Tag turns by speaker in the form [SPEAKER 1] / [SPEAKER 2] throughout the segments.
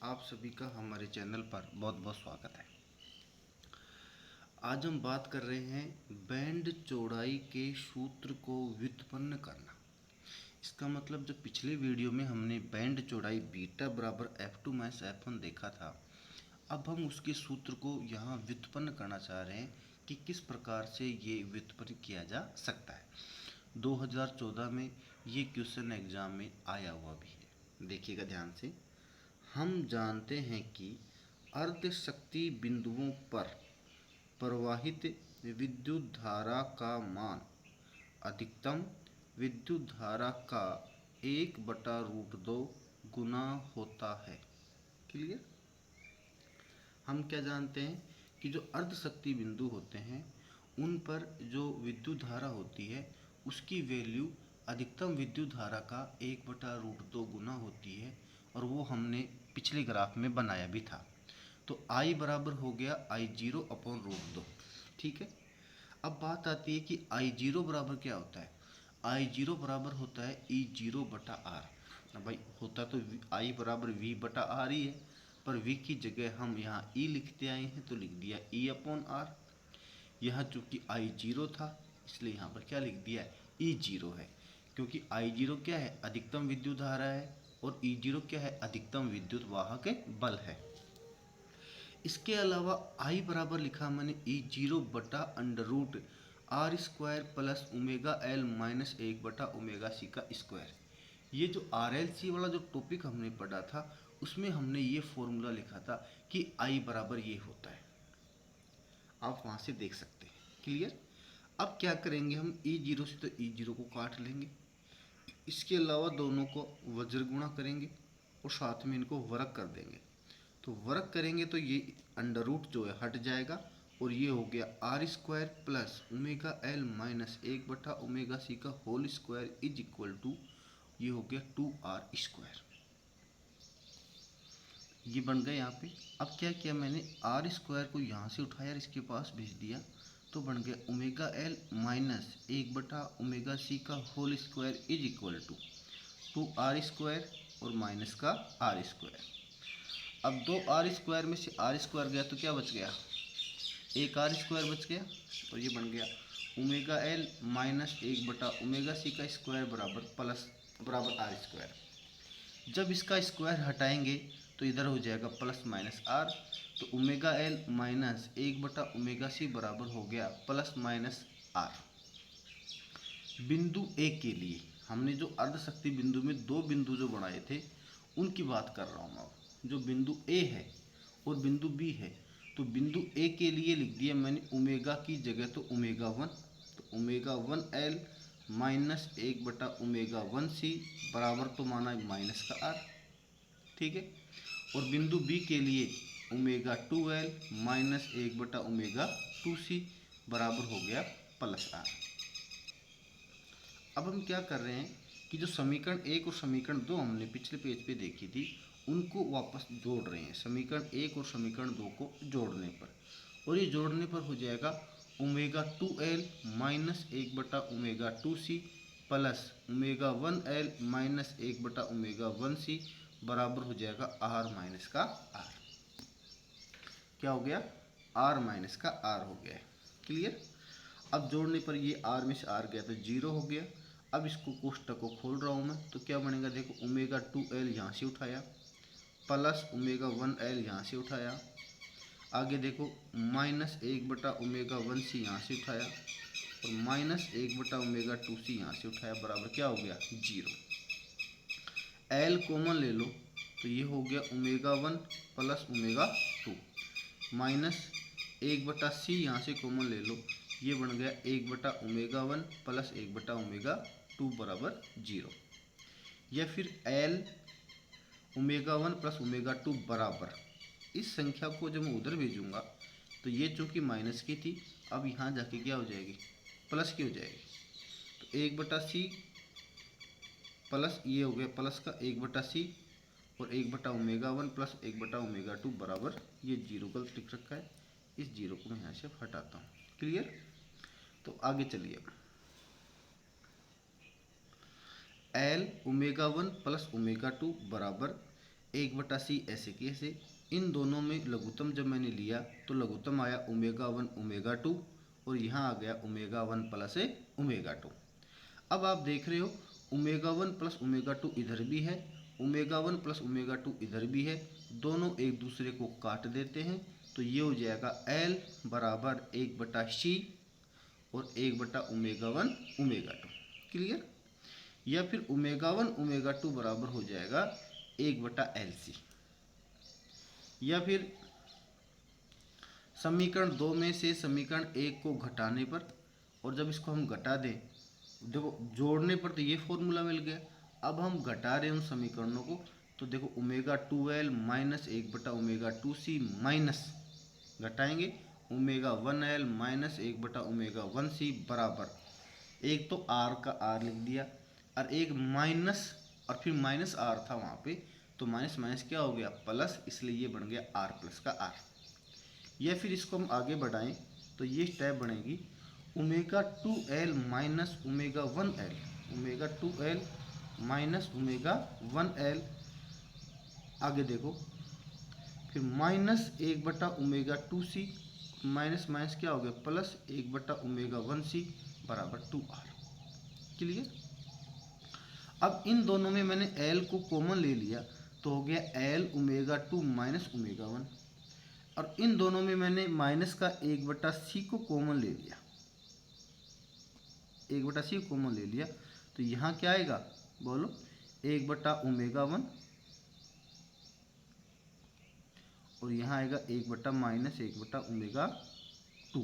[SPEAKER 1] आप सभी का हमारे चैनल पर बहुत बहुत स्वागत है। आज हम बात कर रहे हैं बैंड चौड़ाई के सूत्र को व्युत्पन्न करना। इसका मतलब जब पिछले वीडियो में हमने बैंड चौड़ाई बीटा बराबर F2 माइनस F1 देखा था, अब हम उसके सूत्र को यहाँ व्युत्पन्न करना चाह रहे हैं कि किस प्रकार से ये व्युत्पन्न किया जा सकता है। 2014 में ये क्वेश्चन एग्जाम में आया हुआ भी है, देखिएगा ध्यान से। हम जानते हैं कि अर्ध शक्ति बिंदुओं पर प्रवाहित विद्युत धारा का मान अधिकतम विद्युत धारा का 1/√2 गुना होता है। क्लियर? हम क्या जानते हैं कि जो अर्ध शक्ति बिंदु होते हैं उन पर जो विद्युत धारा होती है उसकी वैल्यू अधिकतम विद्युत धारा का 1/√2 गुना होती है, और वो हमने पिछले ग्राफ में बनाया भी था। तो I बराबर हो गया I0/√2। ठीक है। अब बात आती है कि I0 बराबर क्या होता है। I0 बराबर होता है E0/R। अब भाई होता तो I बराबर V/R ही है, पर V की जगह हम यहाँ E लिखते आए हैं तो लिख दिया E/R। यहाँ चूँकि I0 था इसलिए यहाँ पर क्या लिख दिया E0 है, क्योंकि I0 क्या है, अधिकतम विद्युत धारा है, और E0 क्या है, अधिकतम विद्युत वाहक बल है। इसके अलावा I बराबर लिखा मैंने E0/√R² plus omega L minus 1/ओमेगा C का स्क्वायर। ये जो RLC वाला जो टॉपिक हमने पढ़ा था उसमें हमने ये फॉर्मूला लिखा था कि I बराबर ये होता है, आप वहाँ से देख सकते हैं। क्लियर? अब क्या करेंगे, हम E0 से तो E0 को काट लेंगे, इसके अलावा दोनों को वज्र गुणा करेंगे और साथ में इनको वर्ग कर देंगे। तो वर्ग करेंगे तो ये अंडर रूट जो है हट जाएगा, और ये हो गया R² plus omega L minus 1/ओमेगा C का whole square is equal to ये हो गया 2R²। ये बन गया यहाँ पे। अब क्या किया मैंने, R² को यहाँ से उठाया और इसके पास भेज दिया, तो बन गया ओमेगा एल माइनस 1/ओमेगा C का whole square is equal to 2R² और माइनस का R²। अब 2R² में से R² गया तो क्या बच गया, 1R² बच गया, और ये बन गया ओमेगा एल माइनस 1/ओमेगा C का स्क्वायर बराबर प्लस बराबर R²। जब इसका स्क्वायर हटाएंगे तो इधर हो जाएगा प्लस माइनस R, तो ओमेगा एल माइनस 1/ओमेगा C बराबर हो गया प्लस माइनस R। बिंदु ए के लिए हमने जो अर्ध शक्ति बिंदु में दो बिंदु जो बनाए थे उनकी बात कर रहा हूँ। अब जो बिंदु ए है और बिंदु बी है, तो बिंदु ए के लिए लिख दिया मैंने ओमेगा की जगह तो ओमेगा 1, तो ओमेगा 1 एल माइनस 1/ओमेगा 1C बराबर तो माना माइनस का R। ठीक है। और बिंदु बी के लिए ओमेगा 2 एल माइनस 1/ओमेगा 2C बराबर हो गया प्लस R। अब हम क्या कर रहे हैं कि जो समीकरण 1 और समीकरण 2 हमने पिछले पेज पे देखी थी उनको वापस जोड़ रहे हैं। समीकरण 1 और समीकरण 2 को जोड़ने पर, और ये जोड़ने पर हो जाएगा ओमेगा 2 एल माइनस 1/ओमेगा 2C plus omega 1 L minus 1/ओमेगा 1C बराबर हो जाएगा R माइनस का R। क्या हो गया, R माइनस का R हो गया। क्लियर? अब जोड़ने पर ये R में से R गया तो 0 हो गया। अब इसको कोष्टक को खोल रहा हूँ मैं, तो क्या बनेगा, देखो ओमेगा 2 एल यहाँ से उठाया प्लस ओमेगा 1 एल यहाँ से उठाया, आगे देखो माइनस 1/ओमेगा 1C यहाँ से उठाया और माइनस 1/ओमेगा 2C यहाँ से उठाया, बराबर क्या हो गया 0। एल कॉमन ले लो तो ये हो गया omega 1 plus omega 2 minus 1/C यहाँ से कॉमन ले लो, ये बन गया 1/ओमेगा 1 प्लस 1/ओमेगा 2 बराबर 0। या फिर एल ओमेगा 1 प्लस ओमेगा 2 बराबर, इस संख्या को जब मैं उधर भेजूंगा तो ये चूँकि माइनस की थी अब यहाँ जाके क्या हो जाएगी, प्लस की हो जाएगी। तो 1/C प्लस ये हो गया प्लस का 1/C और 1/ओमेगा 1 प्लस 1/ओमेगा 2 बराबर, ये 0 गलत लिख रखा है, इस 0 को मैं यहाँ से हटाता हूँ। क्लियर? तो आगे चलिए, एल ओमेगा 1 प्लस ओमेगा 2 बराबर एक बटा सी ऐसे कैसे। इन दोनों में लघुत्तम जब मैंने लिया तो लघुत्तम आया ओमेगा 1 ओमेगा 2 और यहाँ आ गया ओमेगा 1 प्लस ओमेगा 2। अब आप देख रहे हो ओमेगा 1 प्लस ओमेगा 2 इधर भी है, ओमेगा 1 प्लस ओमेगा 2 इधर भी है, दोनों एक दूसरे को काट देते हैं तो ये हो जाएगा L बराबर 1/c और 1/ओमेगा 1 ओमेगा 2। क्लियर। या फिर ओमेगा 1 ओमेगा 2 बराबर हो जाएगा 1/LC। या फिर समीकरण 2 में से समीकरण 1 को घटाने पर, और जब इसको हम घटा दें, देखो जोड़ने पर तो ये फॉर्मूला मिल गया, अब हम घटा रहे हैं उन समीकरणों को, तो देखो ओमेगा 2L माइनस 1/ओमेगा 2C माइनस घटाएंगे ओमेगा 1L माइनस 1/ओमेगा 1C बराबर, एक तो R का R लिख दिया और एक माइनस, और फिर माइनस R था वहाँ पे, तो माइनस माइनस क्या हो गया प्लस, इसलिए ये बन गया R प्लस का R। या फिर इसको हम आगे बढ़ाएं तो ये स्टेप बनेगी omega 2L minus omega 1L, omega 2L minus omega 1L, आगे देखो फिर माइनस 1/ओमेगा 2C, माइनस माइनस क्या हो गया प्लस 1/ओमेगा 1C बराबर 2R। क्लियर। अब इन दोनों में मैंने L को कॉमन ले लिया तो हो गया L ओमेगा 2 माइनस ओमेगा 1, और इन दोनों में मैंने माइनस का 1/C को कॉमन ले लिया, 1/C को कॉमन ले लिया तो यहाँ क्या आएगा बोलो 1/ओमेगा 1 और यहाँ आएगा 1/-1/ओमेगा 2,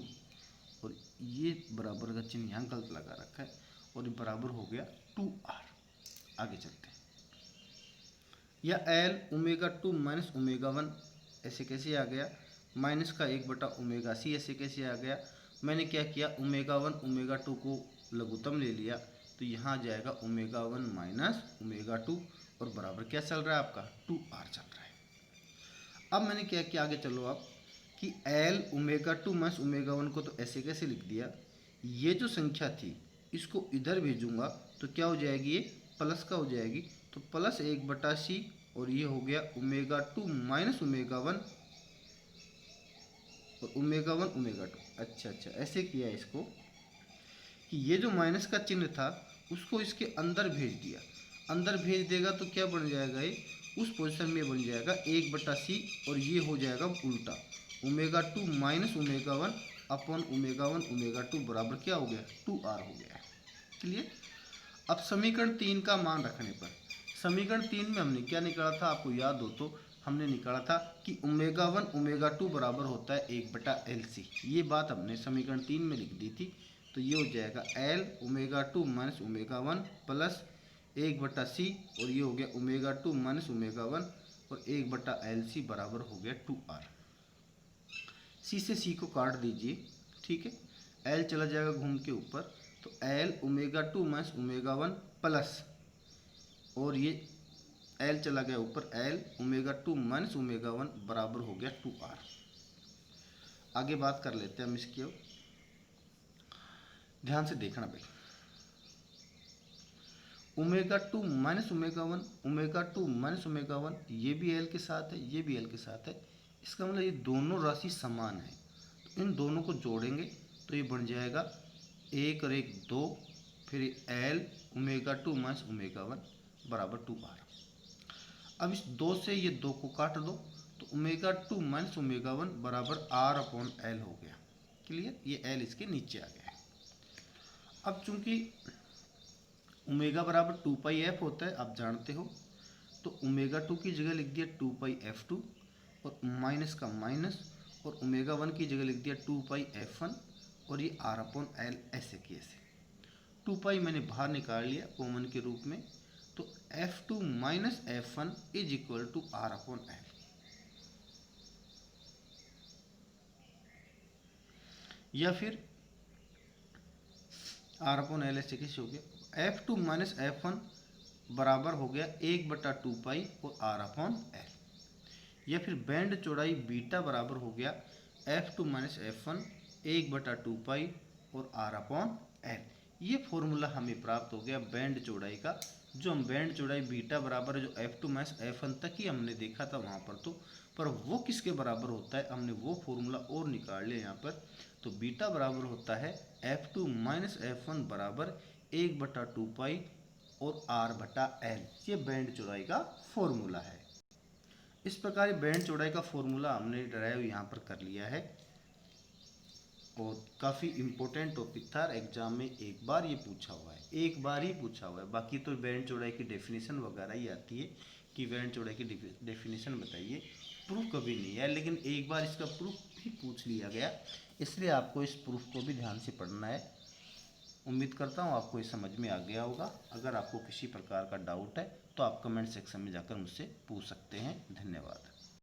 [SPEAKER 1] और ये बराबर का चिन्ह यहाँ गलत लगा रखा है और ये बराबर हो गया 2R। आगे चलते हैं। या L ओमेगा 2 माइनस ओमेगा 1 ऐसे कैसे आ गया, माइनस का 1/ओमेगा C ऐसे कैसे आ गया। मैंने क्या किया ओमेगा 1 ओमेगा 2 को लघुत्तम ले लिया तो यहाँ जाएगा ओमेगा 1 माइनस ओमेगा 2 और बराबर क्या चल रहा है आपका 2R चल रहा है। अब मैंने क्या किया, आगे चलो आप, कि L ओमेगा 2 माइनस ओमेगा 1 को तो ऐसे कैसे लिख दिया, ये जो संख्या थी इसको इधर भेजूंगा तो क्या हो जाएगी, ये प्लस का हो जाएगी, तो प्लस 1/C और ये हो गया ओमेगा 2 माइनस ओमेगा 1 और ओमेगा 1 ओमेगा 2। अच्छा ऐसे किया इसको कि ये जो माइनस का चिन्ह था उसको इसके अंदर भेज दिया, अंदर भेज देगा तो क्या बन जाएगा, ये उस पोजीशन में बन जाएगा 1/C और ये हो जाएगा उल्टा omega 2 minus omega 1 upon omega 1 omega 2 बराबर क्या हो गया 2R हो गया। क्लियर। अब समीकरण 3 का मान रखने पर, समीकरण 3 में हमने क्या निकाला था, आपको याद हो तो हमने निकाला था कि ओमेगा 1 ओमेगा 2 बराबर होता है 1/LC। ये बात हमने समीकरण 3 में लिख दी थी, तो ये हो जाएगा L omega 2 minus omega 1 plus 1/C और ये हो गया ओमेगा 2 माइनस ओमेगा 1 और 1/LC बराबर हो गया 2R। C से C को काट दीजिए, ठीक है, L चला जाएगा घूम के ऊपर, तो L omega 2 minus omega 1 plus, और ये L चला गया ऊपर, L ओमेगा 2 माइनस ओमेगा 1 बराबर हो गया 2R। आगे बात कर लेते हैं हम इसकी, ध्यान से देखना भाई। Omega 2 minus omega 1, omega 2 minus omega 1, ये भी L के साथ है, ये भी L के साथ है, इसका मतलब ये दोनों राशि समान है, तो इन दोनों को जोड़ेंगे तो ये बन जाएगा 1 और 1 2, फिर L ओमेगा 2 माइनस ओमेगा 1 बराबर 2R। अब इस 2 से ये 2 को काट दो तो ओमेगा 2 माइनस ओमेगा 1 बराबर R अपॉन L हो गया। क्लियर। ये L इसके नीचे आ गया है। अब चूंकि ओमेगा बराबर 2πf होता है, आप जानते हो, तो ओमेगा 2 की जगह लिख दिया 2πf2 और माइनस का माइनस, और ओमेगा 1 की जगह लिख दिया 2πf1 और ये R अपॉन L ऐसे की ऐसे। 2π मैंने बाहर निकाल लिया कॉमन के रूप में, तो f2 minus f1 is equal to R upon L। या फिर R अपॉन L ऐसे कैसे हो गया, f2 माइनस f1 बराबर हो गया 1/2π और R अपॉन L। या फिर बैंड चौड़ाई बीटा बराबर हो गया f2 माइनस f1 1/2π और R अपॉन L। ये फॉर्मूला हमें प्राप्त हो गया बैंड चौड़ाई का जो हम बैंड चौड़ाई बीटा बराबर जो F2 माइनस F1 तक ही हमने देखा था वहाँ पर वो किसके बराबर होता है, हमने वो फॉर्मूला और निकाल लिया यहाँ पर। तो बीटा बराबर होता है F2 माइनस F1 बराबर 1/2 पाई और R/L। ये बैंड चौड़ाई का फॉर्मूला है। इस प्रकार बैंड चौड़ाई का फॉर्मूला हमने ड्राइव यहाँ पर कर लिया है और काफ़ी इम्पोर्टेंट टॉपिक था। एग्जाम में एक बार ये पूछा हुआ है, एक बार ही पूछा हुआ है। बाकी तो बैंड चौड़ाई की डेफिनेशन वगैरह ही आती है कि बैंड चौड़ाई की डेफिनेशन बताइए, प्रूफ कभी नहीं है। लेकिन एक बार इसका प्रूफ भी पूछ लिया गया, इसलिए आपको इस प्रूफ को भी ध्यान से पढ़ना है। उम्मीद करता हूँ आपको ये समझ में आ गया होगा। अगर आपको किसी प्रकार का डाउट है तो आप कमेंट सेक्शन में जाकर मुझसे पूछ सकते हैं। धन्यवाद।